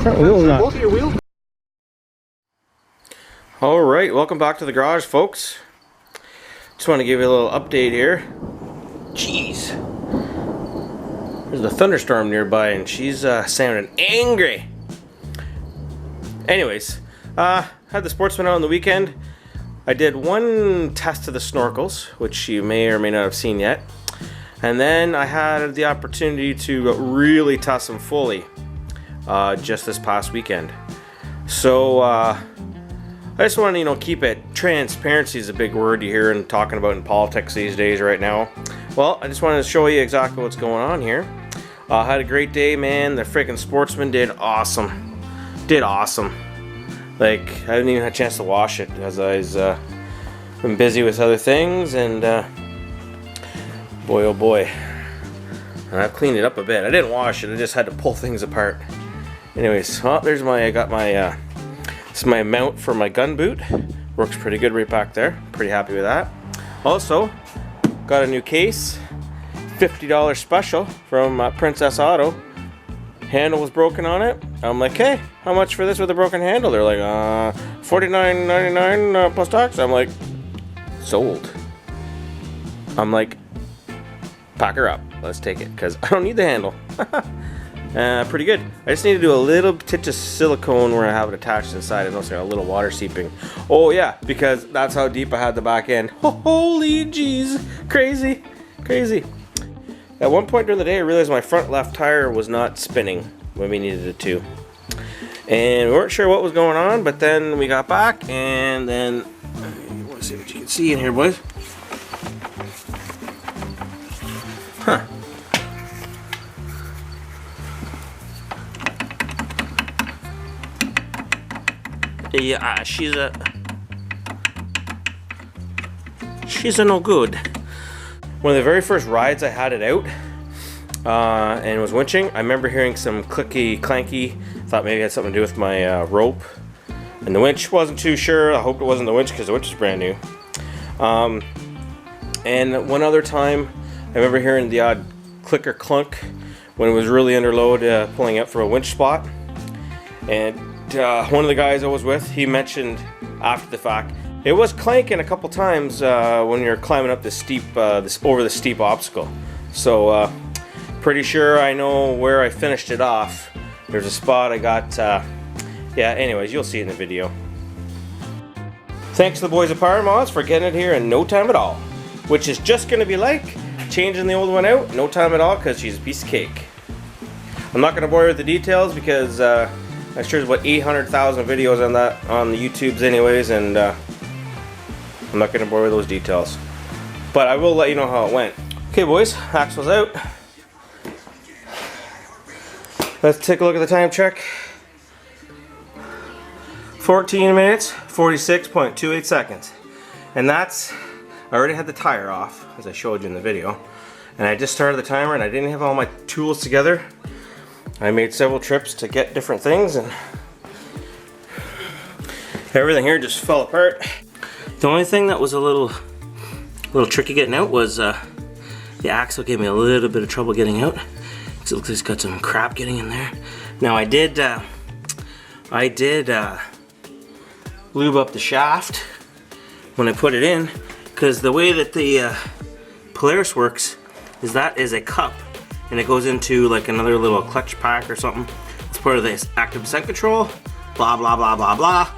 Front wheel's not. Both of your wheels. Alright, welcome back to the garage, folks. Just want to give you a little update here. Jeez. There's a thunderstorm nearby and she's sounding angry. Anyways, had the Sportsman out on the weekend. I did one test of the snorkels, which you may or may not have seen yet. And then I had the opportunity to really test them fully just this past weekend. So I just want to, keep it. Transparency is a big word you hear and talking about in politics these days right now. Well, I just wanted to show you exactly what's going on here. Had a great day, man. The freaking Sportsman did awesome. Did awesome. Like, I didn't even have a chance to wash it because I was been busy with other things, and boy oh boy. And I've cleaned it up a bit. I didn't wash it, I just had to pull things apart. Anyways, well, there's I got my, this is my mount for my gun boot. Works pretty good right back there. Pretty happy with that. Also, got a new case. $50 special from Princess Auto. Handle was broken on it. I'm like, hey, how much for this with a broken handle? They're like, $49.99 plus tax. I'm like, sold. I'm like, pack her up. Let's take it, because I don't need the handle. Pretty good. I just need to do a little touch of silicone where I have it attached inside. I noticed a little water seeping. Oh yeah, because that's how deep I had the back end. Holy jeez, crazy, crazy. At one point during the day, I realized my front left tire was not spinning when we needed it to. And we weren't sure what was going on, but then we got back, and then, you want to see what you can see in here, boys. Huh. Yeah, she's a no good. One of the very first rides I had it out, and it was winching, I remember hearing some clicky clanky. Thought maybe it had something to do with my rope. And the winch, wasn't too sure. I hope it wasn't the winch because the winch is brand new. And one other time, I remember hearing the odd click or clunk when it was really under load, pulling up from a winch spot. And one of the guys I was with, he mentioned after the fact, it was clanking a couple times when you're climbing up this steep, over the steep obstacle. So pretty sure I know where I finished it off. There's a spot I got. Yeah. Anyways, you'll see it in the video. Thanks to the boys at PowerModz for getting it here in no time at all, which is just going to be like changing the old one out. No time at all, because she's a piece of cake. I'm not going to bore you with the details because I'm sure there's about 800,000 videos on that on the YouTubes, anyways, and I'm not going to bore you with those details. But I will let you know how it went. Okay, boys, axle's out. Let's take a look at the time check. 14 minutes, 46.28 seconds. And that's, I already had the tire off, as I showed you in the video. And I just started the timer and I didn't have all my tools together. I made several trips to get different things and everything here just fell apart. The only thing that was a little tricky getting out was the axle gave me a little bit of trouble getting out. It looks like it's got some crap getting in there. Now I did lube up the shaft when I put it in, because the way that the Polaris works is that is a cup and it goes into like another little clutch pack or something. It's part of this active descent control, blah blah blah blah blah.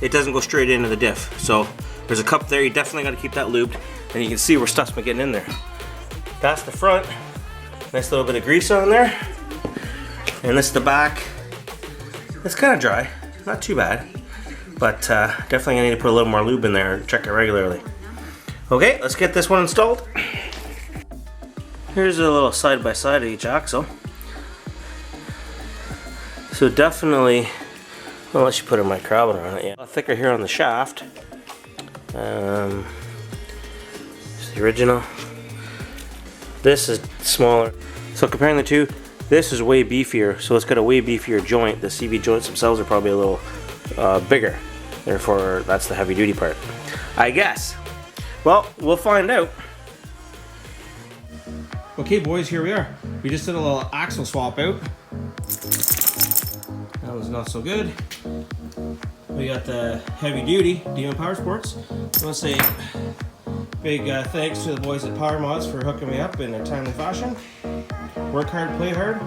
It doesn't go straight into the diff. So there's a cup there, you definitely got to keep that lubed, and you can see where stuff's been getting in there. That's the front. Nice little bit of grease on there. And this is the back. It's kind of dry, not too bad, but definitely gonna need to put a little more lube in there and check it regularly. Okay, let's get this one installed. Here's a little side by side of each axle. So definitely, well, unless you put a micrometer on it, yeah. A lot thicker here on the shaft. It's the original. This is smaller. So comparing the two, this is way beefier, so it's got a way beefier joint. The CV joints themselves are probably a little bigger. Therefore, that's the heavy duty part, I guess. Well, we'll find out. Okay boys, here we are. We just did a little axle swap out. That was not so good. We got the heavy duty Demon Power Sports. I want to say big thanks to the boys at PowerModz for hooking me up in a timely fashion. Work hard, play hard.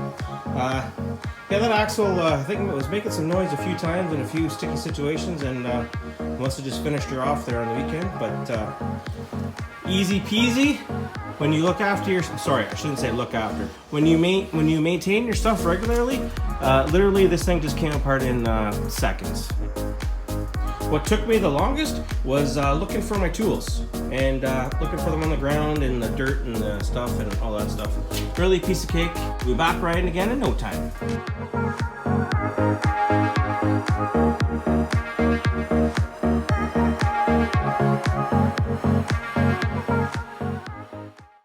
Yeah, that axle, I think it was making some noise a few times in a few sticky situations, and must have just finished her off there on the weekend. But easy peasy. When you look after your, sorry, I shouldn't say look after. When you maintain your stuff regularly, literally this thing just came apart in seconds. What took me the longest was looking for my tools and looking for them on the ground and the dirt and the stuff and all that stuff. Really a piece of cake. We'll be back riding again in no time.